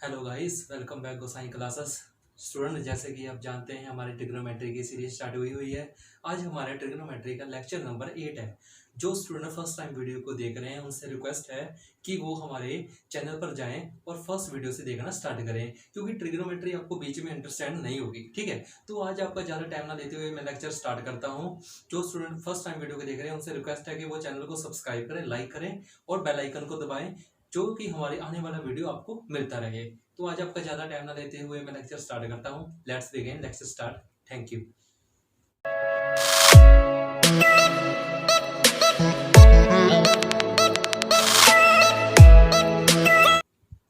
Hello guys, welcome back गोसाई classes. Student, जैसे कि आप जानते हैं हमारी ट्रिग्नोमेट्री की सीरीज स्टार्ट हुई है। आज हमारे ट्रिग्नोमेट्री का लेक्चर नंबर 8 है। जो स्टूडेंट फर्स्ट टाइम वीडियो को देख रहे हैं उनसे रिक्वेस्ट है कि वो हमारे चैनल पर जाएं और फर्स्ट वीडियो से देखना स्टार्ट करें, क्योंकि ट्रिग्नोमेट्री आपको बीच में अंडरस्टैंड नहीं होगी। ठीक है, तो आज आपका ज़्यादा टाइम ना लेते हुए मैं लेक्चर स्टार्ट करता हूँ। जो स्टूडेंट फर्स्ट टाइम वीडियो को देख रहे हैं उनसे रिक्वेस्ट है कि वो चैनल को सब्सक्राइब करें, लाइक करें और बेल आइकन को दबाएं, जो कि हमारे आने वाला वीडियो आपको मिलता रहे। तो आज आपका ज्यादा टाइम ना लेते हुए मैं लेक्चर स्टार्ट करता हूँ। Let's begin, lecture start. Thank you.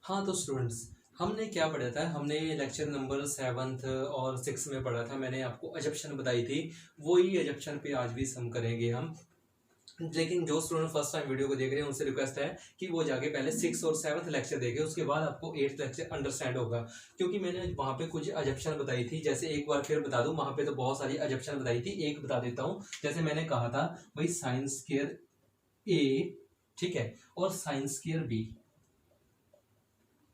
हाँ तो स्टूडेंट्स, हमने क्या पढ़ा था? हमने लेक्चर नंबर 7 और 6 में पढ़ा था। मैंने आपको अजप्शन बताई थी, वही अजप्शन पे आज भी सम करेंगे हम। लेकिन जो स्टूडेंट फर्स्ट टाइम वीडियो को देख रहे हैं उनसे रिक्वेस्ट है कि वो जाके पहले 6 और 7 लेक्चर देखे, उसके बाद आपको 8th लेक्चर अंडरस्टैंड होगा। क्योंकि मैंने वहां पे कुछ अजप्शन बताई थी, जैसे एक बार फिर बता दूं, वहां पे तो बहुत सारी अजप्शन बताई थी, एक बता देता हूँ। जैसे मैंने कहा था भाई साइन स्क्वायर ए, ठीक है, और sine square B,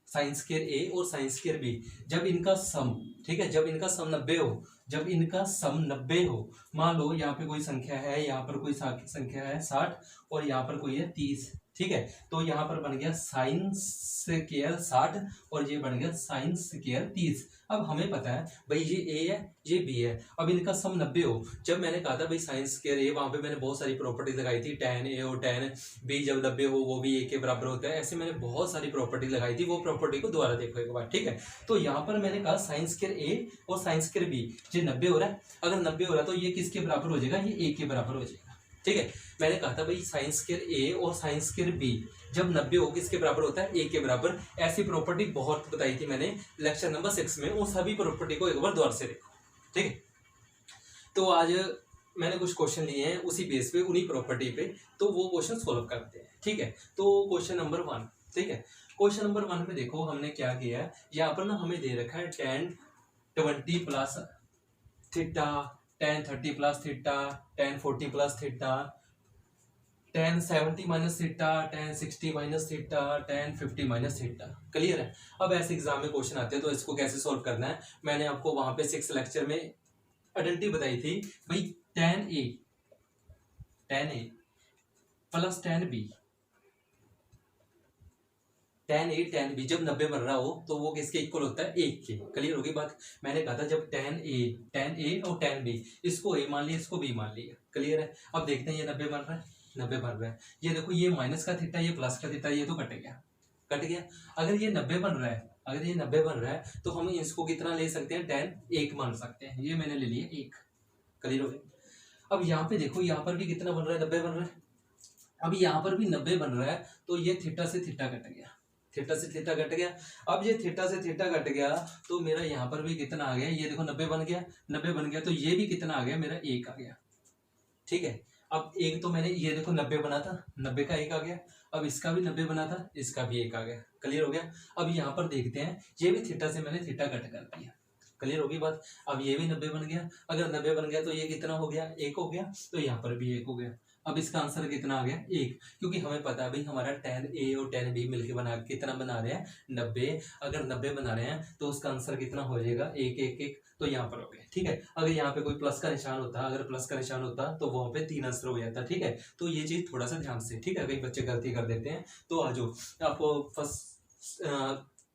sine square A और साइन स्क्वायर बी, जब इनका सम, ठीक है, जब इनका सम 90 हो, जब इनका सम 90 हो, मान लो यहाँ पे कोई संख्या है, यहाँ पर कोई संख्या है 60 और यहाँ पर कोई है 30, ठीक है, तो यहाँ पर बन गया साइन स्क्वायर 60 और ये बन गया साइन स्क्वायर 30। अब हमें पता है भाई ये ए है, ये बी है, अब इनका सम 90 हो। जब मैंने कहा था भाई साइन स्क्वायर ए, वहां पे मैंने बहुत सारी प्रॉपर्टी लगाई थी, tan ए और tan बी जब 90 हो वो भी ए के बराबर होता है, ऐसे मैंने बहुत सारी प्रॉपर्टी लगाई थी। वो प्रॉपर्टी को दोबारा देखो एक बार, ठीक है। तो यहाँ पर मैंने कहा साइन स्क्वायर ए और साइन स्क्वायर बी, ये 90 हो रहा है। अगर 90 हो रहा है तो ये किसके बराबर हो जाएगा? ये ए के बराबर हो जाएगा, ठीक है। मैंने कहा था भाई साइन स्क्वायर ए और साइन स्क्वायर बी जब 90 हो किसके बराबर होता है? ए के बराबर। ऐसी प्रॉपर्टी बहुत बताई थी मैंने लेक्चर नंबर 6 में, उन सभी प्रॉपर्टी को एक बार दोबारा से देखो, ठीक है। तो आज मैंने कुछ क्वेश्चन लिए हैं उसी बेस पे, उन्हीं प्रॉपर्टी पे, तो वो क्वेश्चन सोल्व करते हैं, ठीक है। तो क्वेश्चन नंबर 1, ठीक है। क्वेश्चन नंबर 1 में देखो हमने क्या किया है। यहाँ पर ना हमें दे रखा है tan 20 plus theta, tan 30 plus theta, tan 40 plus theta, tan 70 minus theta, tan 60 minus theta, tan 50 minus theta. Clear है? अब ऐसे एग्जाम में क्वेश्चन आते हैं तो इसको कैसे सोल्व करना है, मैंने आपको वहां पे 6 लेक्चर में आइडेंटिटी बताई थी भाई। tan a plus tan b, tan a tan b जब 90 बन रहा हो तो वो किसके इक्वल होता है? 1 के। क्लियर होगी बात? मैंने कहा था जब tan a और tan b, इसको a मान लिया, इसको b मान लिया। क्लियर है? अब देखते हैं ये 90 बन रहा है, 90 बन रहा है। ये देखो ये माइनस का थीटा, ये प्लस का थीटा, ये तो कट गया, कट गया। अगर ये 90 बन रहा है, अगर ये 90 बन रहा है तो हम इसको कितना ले सकते हैं? tan 1 मान सकते हैं। ये मैंने ले लिया 1। क्लियर हो गया? अब यहाँ पे देखो, यहाँ पर भी कितना बन रहा है? 90 बन रहा है। अब यहाँ पर भी 90 बन रहा है तो ये थीटा से थीटा कट गया, थीटा से थीटा कट गया। अब ये थीटा से थीटा कट गया तो मेरा यहाँ पर भी कितना आ गया? ये देखो 90 बन गया, 90 बन गया तो ये भी कितना आ गया? मेरा 1 आ गया, ठीक है। अब एक तो मैंने ये देखो 90 बना था, 90 का 1 आ गया। अब इसका भी 90 बना था, इसका भी 1 आ गया। क्लियर हो गया? अब यहाँ पर देखते हैं, ये भी थीटा से मैंने थीटा कट कर दिया। क्लियर होगी बात? अब ये भी 90 बन गया। अगर 90 बन गया तो ये कितना हो गया? 1 हो गया। तो यहाँ पर भी 1 हो गया। अब इसका आंसर कितना आ गया? 1, क्योंकि हमें पता है भाई हमारा tan a और tan b मिलकर बना कितना बना रहे हैं? 90। अगर 90 बना रहे हैं तो उसका आंसर कितना हो जाएगा? 1 1 1। तो यहाँ पर हो गया, ठीक है। अगर यहाँ पे कोई प्लस का निशान होता, अगर प्लस का निशान होता तो वहां पे 3 आंसर हो जाता, ठीक है। तो ये चीज थोड़ा सा ध्यान से, ठीक है, कई बच्चे गलती कर देते हैं। तो आज आपको फर्स्ट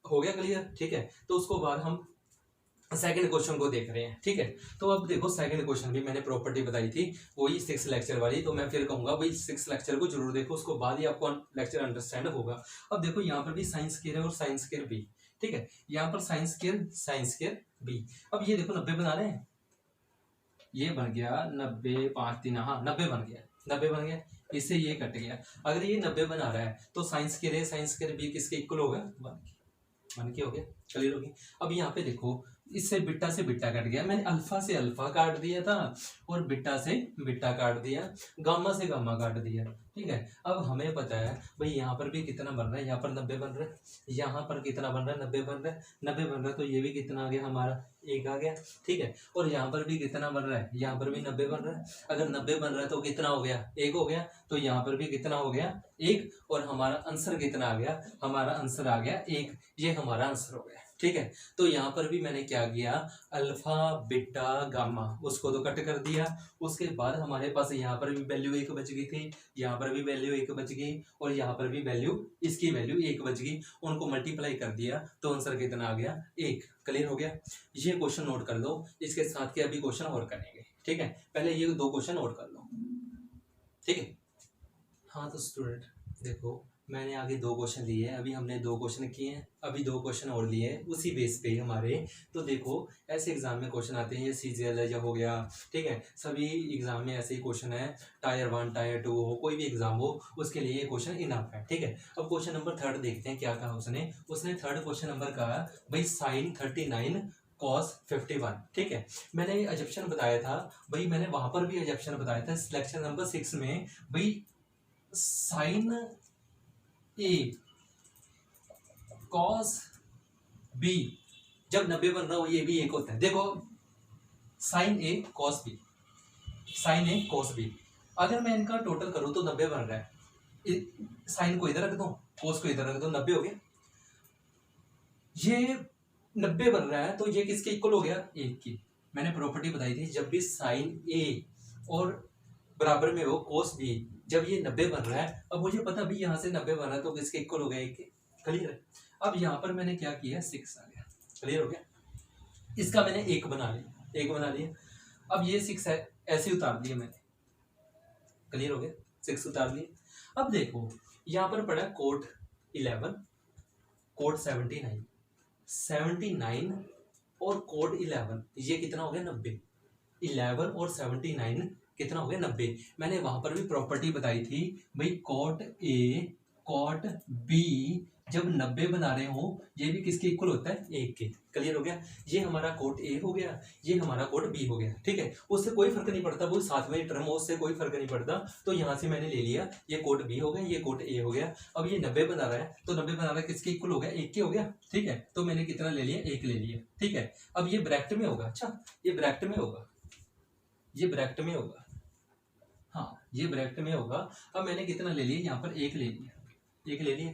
हो गया क्लियर, ठीक है। तो उसको बाद हम सेकंड क्वेश्चन को देख रहे हैं, ठीक है। तो अब देखो सेकंड क्वेश्चन भी मैंने प्रॉपर्टी बताई थी, वही 6 लेक्चर वाली। तो मैं फिर कहूंगा भाई 6 लेक्चर को जरूर देखो, उसको बाद ही आपको लेक्चर अंडरस्टैंड होगा। अब देखो यहाँ पर भी साइन स्क्वायर है और साइन स्क्वायर बी, ठीक है। यहाँ पर साइन स्क्वायर बी। अब ये देखो 90 बना रहे हैं, ये बन गया 90 5 3, हाँ 90 बन गया, 90 बन गया। इससे ये कट गया। अगर ये 90 बना रहा है तो साइन स्क्वायर बी किसके इक्वल होगा? 1 के हो गया। क्लियर होगी? अब यहाँ पे देखो इससे बिट्टा कट गया, मैंने अल्फा से अल्फा काट दिया था और बिट्टा से बिट्टा काट दिया, गामा से गामा काट दिया। ठीक है, अब हमें पता है भाई यहाँ पर भी कितना बन रहा है, यहाँ पर 90 बन रहा है, यहाँ पर कितना बन रहा है 90 बन रहा है, 90 बन रहा है तो ये भी कितना आ गया हमारा 1 आ गया। ठीक है, और यहाँ पर भी कितना बन रहा है, यहाँ पर भी 90 बन रहा है, अगर 90 बन रहा है तो कितना हो गया 1 हो गया, तो यहाँ पर भी कितना हो गया 1, और हमारा आंसर कितना आ गया, हमारा आंसर आ गया 1, ये हमारा आंसर हो गया। ठीक है, तो यहाँ पर भी मैंने क्या किया, अल्फा बीटा गामा उसको तो कट कर दिया, उसके बाद हमारे पास यहाँ पर भी वैल्यू 1 बच गई थी, यहाँ पर भी वैल्यू 1 बच गई, और यहाँ पर भी वैल्यू, इसकी वैल्यू 1 बच गई, उनको मल्टीप्लाई कर दिया तो आंसर कितना आ गया 1। क्लियर हो गया, ये क्वेश्चन नोट कर लो, इसके साथ के अभी क्वेश्चन और करेंगे। ठीक है, पहले ये 2 क्वेश्चन नोट कर लो। ठीक है, हाँ तो स्टूडेंट देखो, मैंने आगे 2 क्वेश्चन लिए हैं, अभी हमने 2 क्वेश्चन किए हैं, अभी 2 क्वेश्चन और लिए हैं उसी बेस पे हमारे। तो देखो ऐसे एग्जाम में क्वेश्चन आते हैं, ये सीजीएल है जो हो गया, ठीक है, सभी एग्जाम में ऐसे ही क्वेश्चन है, टायर 1 टायर 2 हो, कोई भी एग्जाम हो उसके लिए ये क्वेश्चन इनफ है। ठीक है, अब क्वेश्चन नंबर 3 देखते हैं क्या कहा उसने 3rd क्वेश्चन नंबर कहा भाई साइन 39 कॉस 51। ठीक है, मैंने एजप्शन बताया था भाई, मैंने वहां पर भी एजप्शन बताया था सिलेक्शन नंबर 6 में भाई, साइन ए कॉस बी जब 90 बन रहा हो ये भी 1 होता है। देखो साइन ए कॉस बी, साइन ए कॉस बी, अगर मैं इनका टोटल करूं तो 90 बन रहा है, साइन को इधर रख दो, कॉस को इधर रख दो, 90 हो गया। ये 90 बन रहा है तो ये किसके इक्वल हो गया 1 की। मैंने प्रॉपर्टी बताई थी, जब भी साइन ए और बराबर में हो कोस बी, जब ये 90 बन रहा है, अब मुझे पता भी यहाँ से 90 बन रहा है तो किसके इक्वल हो गया 1 के। क्लियर है, अब यहाँ पर मैंने क्या किया 6 आ गया। क्लियर हो गया, इसका मैंने 1 बना लिया, 1 बना लिया, अब ये 6 है ऐसे उतार दिया मैंने। क्लियर हो गया, 6 उतार लिया। अब देखो यहाँ पर पड़ा कोट 11 कोट 79 79 और कोड 11, ये कितना हो गया 90। 11 और 79 कितना हो गया 90। मैंने वहां पर भी प्रॉपर्टी बताई थी भाई, कोट ए कोट बी जब 90 बना रहे हो ये भी किसके इक्वल होता है 1 के। क्लियर हो गया, ये हमारा कोट ए हो गया, ये हमारा कोट बी हो गया। ठीक है, उससे कोई फर्क नहीं पड़ता, वो साथ में टर्म हो, उससे कोई फर्क नहीं पड़ता। तो यहाँ से मैंने ले लिया, ये कोट बी हो गया, ये कोट ए हो गया। अब ये 90 बना रहा है तो 90 बना रहा है किसके इक्वल हो गया 1 के हो गया। ठीक है, तो मैंने कितना ले लिया 1 ले लिया। ठीक है, अब ये ब्रैकेट में होगा, अच्छा ये ब्रैकेट में होगा, ये ब्रैकेट में होगा, हाँ ये ब्रैकेट में होगा। अब मैंने कितना ले लिया यहाँ पर 1 ले लिया, 1 ले लिया,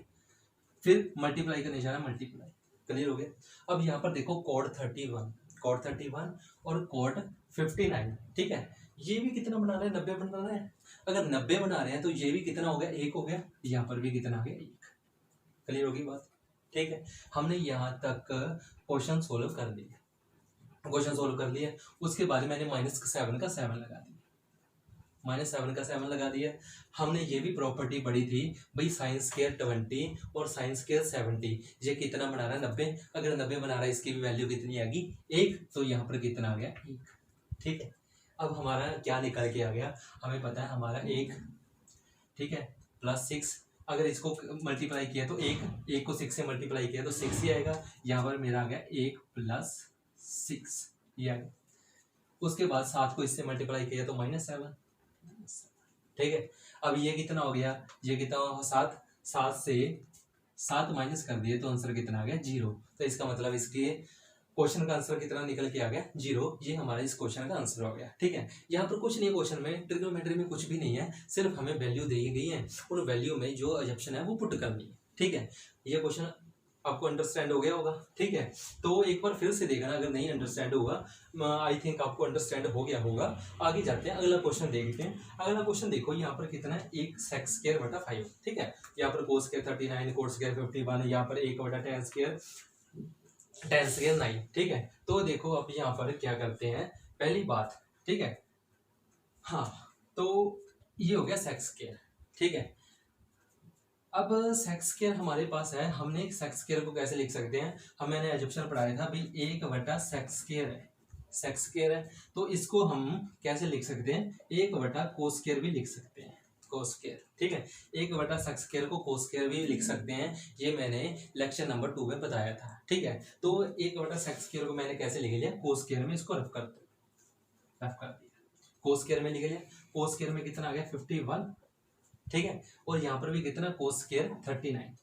फिर मल्टीप्लाई का निशान मल्टीप्लाई। क्लियर हो गया, अब यहाँ पर देखो कोड 31 और कोड 59। ठीक है, ये भी कितना बना रहे हैं 90 बना रहे हैं, अगर 90 बना रहे हैं तो ये भी कितना हो गया 1 हो गया, यहाँ पर भी कितना आ गया 1। क्लियर होगी बात। ठीक है, हमने यहाँ तक क्वेश्चन सोल्व कर दिया, क्वेश्चन सोल्व कर लिया। उसके बाद मैंने -7 का 7 लगा दिया, -7 का 7 लगा दिया। हमने ये भी प्रॉपर्टी पढ़ी थी भाई, साइन स्क्वायर 20 और साइन स्क्वायर 70, ये कितना बना रहा है 90। अगर 90 बना रहा है इसकी भी वैल्यू कितनी आ गई 1, तो यहाँ पर कितना आ गया 1। ठीक है, अब हमारा क्या निकल के आ गया, हमें पता है हमारा 1, ठीक है, +6, अगर इसको मल्टीप्लाई किया तो 1 को 6 से मल्टीप्लाई किया तो 6 ही आएगा। यहाँ पर मेरा आ गया 1 + 6 ये आ गया। उसके बाद 7 को इससे मल्टीप्लाई किया तो -7। ठीक है, अब ये कितना हो गया, ये कितना 7 से 7 माइनस कर दिए तो आंसर कितना आ गया 0। तो इसका मतलब इसके क्वेश्चन का आंसर कितना निकल के आ गया 0। ये हमारा इस क्वेश्चन का आंसर हो गया। ठीक है, यहाँ पर कुछ नहीं, क्वेश्चन में ट्रिग्नोमेट्री में कुछ भी नहीं है, सिर्फ हमें वैल्यू दी गई है, उन वैल्यू में जो अजप्शन है वो पुट करनी है। ठीक है, ये क्वेश्चन आपको अंडरस्टैंड हो गया होगा। ठीक है, तो एक बार फिर से देखना, अगर नहीं अंडरस्टैंड होगा, आई थिंक आपको अंडरस्टैंड हो गया होगा। आगे जाते हैं, अगला क्वेश्चन देखते हैं। अगला क्वेश्चन देखो, यहाँ पर कितना है 1 सेक स्क्वायर बटा 5। ठीक है, यहाँ पर कोस स्क्वायर 39, कोट स्क्वायर 51, यहाँ पर 1 बटा 10 स्क्वायर 9। ठीक है, तो देखो अब यहाँ पर क्या करते हैं, पहली बात, ठीक है, हाँ तो ये हो गया सेक स्क्वायर। ठीक है, अब सेक स्क्वायर हमारे पास है, हमने सेक स्क्वायर को कैसे लिख सकते हैं, मैंने एजप्शन पढ़ाया था भाई 1 बटा सेक स्क्वायर है, सेक स्क्वायर है, तो इसको हम कैसे लिख सकते हैं 1 बटा कोस स्क्वायर भी लिख सकते हैं। कोस स्क्वायर, ठीक है। 1 बटा सेक स्क्वायर को कोस स्क्वायर भी लिख सकते हैं, ये मैंने लेक्चर नंबर 2 में बताया था, ठीक है। तो 1 बटा सेक स्क्वायर को मैंने कैसे लिख लिया, कोस स्क्वायर में इसको रफ कर दिया, कोस स्क्वायर में लिख लिया। कोस स्क्वायर में कितना आ गया 51, ठीक है। और यहाँ पर भी कितना cos square 39,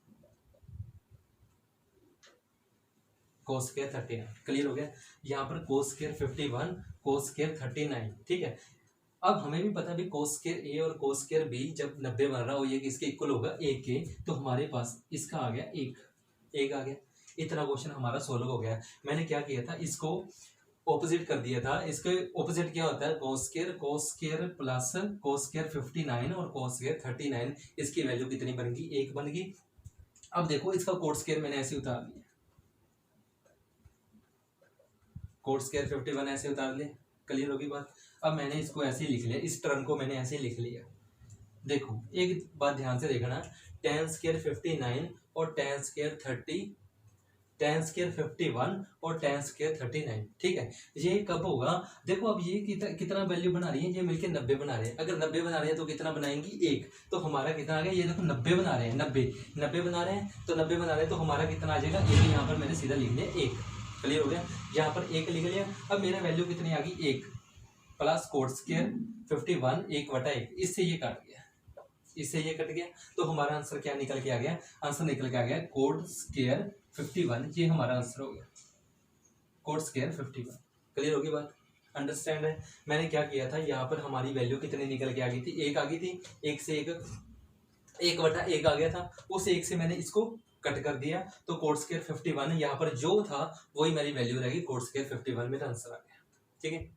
cos square 39, clear हो गया। यहाँ पर कोस स्क्वायर 51, कोस स्क्वायर 39, ठीक है। अब हमें भी पता भी कोस स्क्वायर ए और कोस स्क्वायर बी जब 90 बन रहा हो, ये किसके इक्वल होगा, ए के, तो हमारे पास इसका आ गया एक आ गया। इतना क्वेश्चन हमारा सोल्व हो गया। मैंने क्या किया था, इसको ऑपोजिट कर दिया था। इसके ऑपोजिट क्या होता है, cos square plus cos square 59 और कोस स्क्वायर 39, इसकी वैल्यू कितनी बन गई, 1 बन गई। अब देखो इसका कोट स्क्वायर मैंने ऐसे उतार लिया, कोट स्क्वायर 51 ऐसे उतार लिया, क्लियर होगी बात। अब मैंने इसको ऐसे ही लिख लिया, इस टर्म को मैंने ऐसे ही लिख लिया। देखो एक बात ध्यान से देखना, tan स्क्वायर 59 और tan स्क्वायर 30, tan स्क्वायर 51 और tan स्क्वायर 39, ठीक है। ये कब होगा, देखो अब ये कितना वैल्यू बना रही है, ये मिलके 90 बना रहे हैं। अगर 90 बना रहे हैं तो कितना बनाएंगी, 1, तो हमारा कितना आ गया, ये देखो 90 बना रहे हैं, 90 बना रहे हैं, तो 90 बना रहे हैं तो हमारा कितना आ जाएगा, ये यहाँ पर मैंने सीधा लिख लिया 1, क्लियर हो गया। यहाँ पर 1 लिख लिया। अब मेरा वैल्यू कितनी आ गई, 1 प्लस कोट स्क्वायर 51 1/1, इससे ये कट गया, इससे ये कट गया, तो हमारा आंसर क्या निकल के आ गया, आंसर निकल के आ गया कोट स्क्वायर 51, ये हमारा आंसर हो गया, कोट स्क्वायर 51, क्लियर होगी बात, अंडरस्टैंड है। मैंने क्या किया था, यहाँ पर हमारी वैल्यू कितनी निकल के आ गई थी, 1 आ गई थी, 1 से 1/1 आ गया था, उस 1 से मैंने इसको कट कर दिया, तो कोट स्क्वायर 51 यहाँ पर जो था वही मेरी वैल्यू रहेगी, कोट स्क्वायर 51 मेरा आंसर आ गया, ठीक है।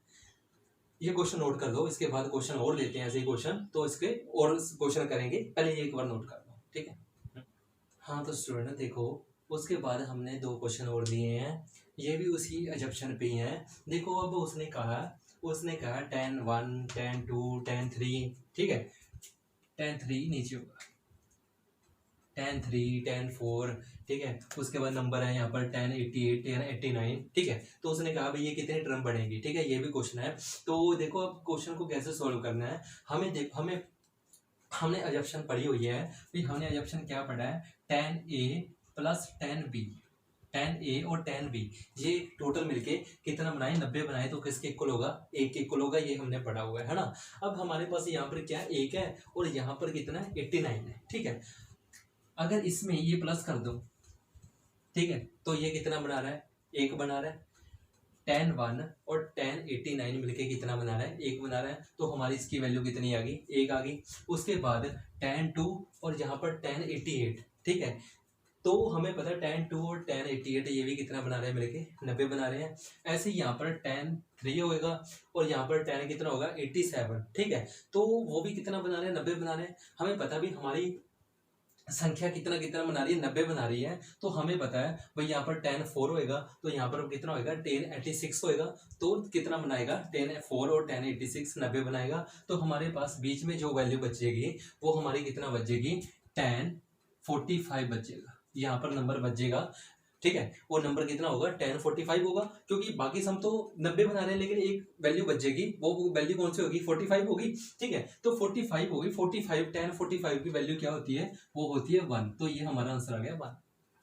ये क्वेश्चन नोट कर लो, इसके बाद क्वेश्चन और लेते हैं ऐसे ही क्वेश्चन, तो इसके और क्वेश्चन करेंगे, पहले ये एक बार नोट कर लो, ठीक है। हाँ तो स्टूडेंट देखो, उसके बाद हमने 2 क्वेश्चन और दिए हैं, ये भी उसी अजप्शन पे ही हैं। देखो अब उसने कहा tan 1 tan 2 tan 3, ठीक है, tan 3 नीचे होगा, tan 3 tan 4, ठीक है। उसके बाद नंबर है यहाँ पर tan 88 tan 89, ठीक है। तो उसने कहा भाई ये कितने टर्म बढ़ेंगी, ठीक है, ये भी क्वेश्चन है। तो देखो अब क्वेश्चन को कैसे सॉल्व करना है, हमने अजप्शन पढ़ी हुई है, भाई हमने अजप्शन क्या पढ़ा है, tan A plus tan B, tan A और tan B ये टोटल मिलके कितना बनाए, 90 बनाए, तो किसके इक्वल होगा, 1 के इक्वल होगा, ये हमने पढ़ा हुआ है ना। अब हमारे पास यहाँ पर क्या 1 है और यहाँ पर कितना 89 है, ठीक है। अगर इसमें ये प्लस कर दो, ठीक है, तो ये कितना बना रहा है, 1 बना रहा है। tan 1 और tan 89 मिलके कितना बना रहा है, 1 बना रहा है, तो हमारी इसकी वैल्यू कितनी आ गई, 1 आ गई। उसके बाद tan 2 और यहाँ पर tan 88, ठीक है, तो हमें पता है tan 2 और tan 88 ये भी कितना बना रहे हैं मिलके, 90 बना रहे हैं। ऐसे ही यहाँ पर tan 3 होगा और यहाँ पर tan कितना होगा 87, ठीक है, तो वो भी कितना बना रहे हैं, 90 बना रहे हैं। हमें पता भी हमारी संख्या कितना कितना बना रही है, 90 बना रही है, तो हमें पता है भाई यहाँ पर tan 4 होएगा, तो यहाँ पर कितना होएगा tan 86 होएगा, तो कितना बनाएगा tan 4 और tan 86 90 बनाएगा, तो हमारे पास बीच में जो वैल्यू बचेगी वो हमारी कितना बचेगी, tan 45 बचेगा, यहाँ पर नंबर बचेगा, ठीक है। वो नंबर कितना होगा, tan 45 होगा, क्योंकि बाकी सम तो 90 बना रहे हैं, लेकिन एक वैल्यू बचेगी, वो वैल्यू कौन सी होगी, 45 होगी, ठीक है। तो 45 होगी, 45 tan 45 की वैल्यू क्या होती है, वो होती है 1, तो ये हमारा आंसर आ गया 1,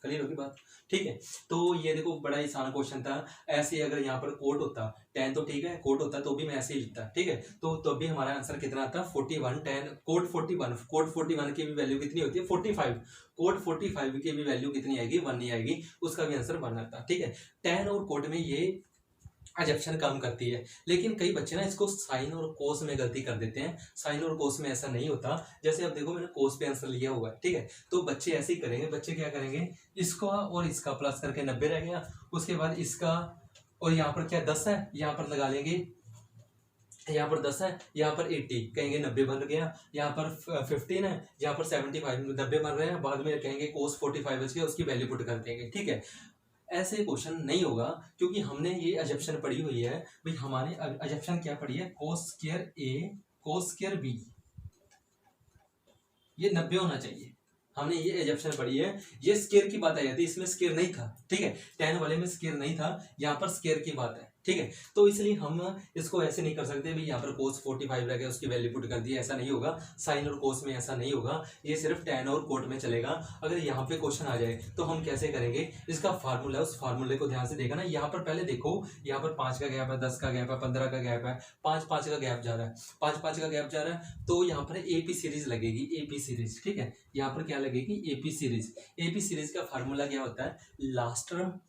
क्लियर होगी बात, ठीक है। तो ये देखो बड़ा आसान क्वेश्चन था। ऐसे अगर यहाँ पर कोट होता tan तो ठीक है, कोट होता तो भी मैं ऐसे ही लिखता, ठीक है, तो भी हमारा आंसर कितना आता 41 tan कोट 41 की भी वैल्यू कितनी होती है 45, कोट 45 की भी वैल्यू कितनी आएगी 1 ही आएगी, उसका भी आंसर 1 आता, ठीक है। tan और कोट में ये अजप्शन कम करती है, लेकिन कई बच्चे ना इसको साइन और कोस में गलती कर देते हैं। साइन और कोस में ऐसा नहीं होता, जैसे अब देखो मैंने कोस पे आंसर लिया हुआ है, ठीक है, तो बच्चे ऐसे ही करेंगे। बच्चे क्या करेंगे, इसका और इसका प्लस करके 90 रह गया, उसके बाद इसका और यहाँ पर क्या 10 है, यहाँ पर लगा लेंगे, यहाँ पर 10 है, यहाँ पर 80 कहेंगे 90 बन गया, यहाँ पर 15 है, यहाँ पर 75 90 बन रहे हैं, बाद में कहेंगे कोस 45 बच गया, उसकी वैल्यू पुट कर देंगे, ठीक है। ऐसे क्वेश्चन नहीं होगा, क्योंकि हमने ये अजप्शन पढ़ी हुई है भाई, हमारे अजप्शन क्या पढ़ी है, cos square A cos square B, ये 90 होना चाहिए, हमने ये अजप्शन पढ़ी है। ये स्क्वायर की बात आई थी, इसमें स्क्वायर नहीं था, ठीक है, tan वाले में स्क्वायर नहीं था, यहाँ पर स्क्वायर की बात है, ठीक है। तो इसलिए हम इसको ऐसे नहीं कर सकते भी यहाँ पर कोस 45 रह गया उसकी वैल्यू पुट कर दी, ऐसा नहीं होगा। साइन और कोस में ऐसा नहीं होगा, ये सिर्फ टैन और कोट में चलेगा। अगर यहाँ पे क्वेश्चन आ जाए तो हम कैसे करेंगे, इसका फार्मूला, उस फार्मूले को ध्यान से देखा ना। यहाँ पर पहले देखो, यहाँ पर 5 का गैप है, 10 का गैप है, 15 का गैप है, 5 का गैप जा रहा है, 5 का गैप जा रहा है, तो यहाँ पर एपी सीरीज लगेगी, एपी सीरीज। ठीक है, यहाँ पर क्या लगेगी, एपी सीरीज। एपी सीरीज का फार्मूला क्या होता है, last term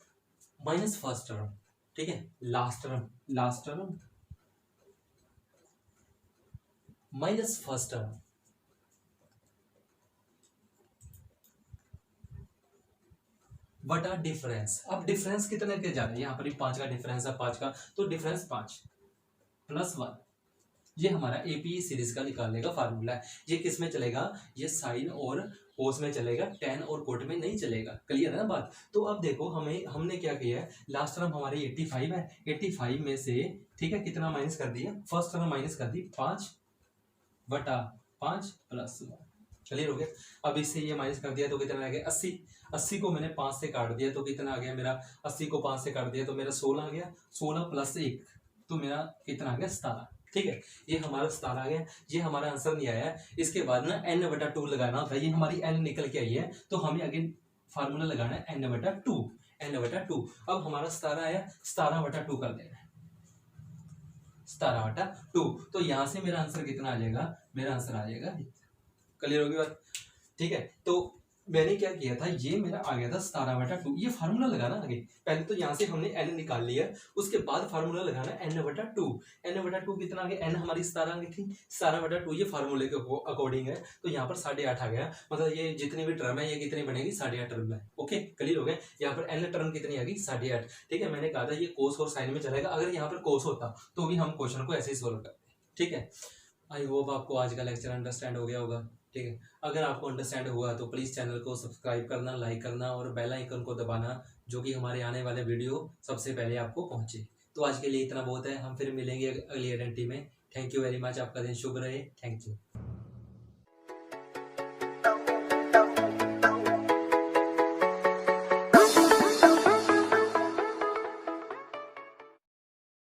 minus first term. ठीक है, last term minus first term बटा डिफरेंस। अब डिफरेंस कितने के जा रहे हैं, यहाँ पर 5 का डिफरेंस है, 5 का, तो डिफरेंस 5 प्लस 1। ये हमारा एपी सीरीज का निकालने का फार्मूला है। ये किस में चलेगा, ये साइन और कोस में चलेगा, टेन और कोट में नहीं चलेगा। क्लियर है ना बात। तो अब देखो हमने क्या किया है, लास्ट टर्म हमारी 85 है, 85 में से ठीक है कितना माइनस कर दिया, फर्स्ट टर्म माइनस कर दी 5 बटा 5 प्लस 1। क्लियर हो गया। अब इससे ये माइनस कर दिया तो कितना आ गया 80। 80 को मैंने 5 से काट दिया तो कितना आ गया मेरा, 80 को 5 से काट दिया तो मेरा 16 आ गया, 16 प्लस 1 तो मेरा कितना आ गया 17। ठीक है, ये हमारा 17 आ गया। ये हमारा आंसर नहीं आया। इसके बाद ना n/2 लगाना होता है, ये हमारी n निकल के आई है तो हमें अगेन फार्मूला लगाना है n/2, n/2। अब हमारा 17 आया, 17/2 कर देना है, 17/2। तो यहां से मेरा आंसर कितना आ जाएगा, मेरा आंसर आ जाएगा। क्लियर होगी बात। ठीक है, तो मैंने क्या किया था, ये मेरा आ गया था 17/2। ये फार्मूला लगाना आगे, पहले तो यहाँ से हमने n निकाल लिया, उसके बाद फार्मूला लगाना n/2। n/2 कितना आ गया, n हमारी 17 आ गई थी, 17/2 ये फार्मूले के अकॉर्डिंग है। तो यहाँ पर 8.5 आ गया, मतलब ये जितनी भी टर्म है ये कितनी बनेगी, 8.5 टर्म है। ओके, क्लियर हो गया। यहाँ पर n टर्म कितनी आ गई, 8.5। ठीक है, मैंने कहा था ये कोस और साइन में चलेगा। अगर यहाँ पर कोस होता तो भी हम क्वेश्चन को ऐसे ही सोल्व करते। ठीक है, आई होप आपको आज का लेक्चर अंडरस्टैंड हो गया होगा। ठीक है, अगर आपको अंडरस्टैंड हुआ तो प्लीज़ चैनल को सब्सक्राइब करना, लाइक करना और बेल आइकन को दबाना, जो कि हमारे आने वाले वीडियो सबसे पहले आपको पहुंचे। तो आज के लिए इतना बहुत है, हम फिर मिलेंगे अगली आइडेंटिटी में। थैंक यू वेरी मच, आपका दिन शुभ रहे। Thank you.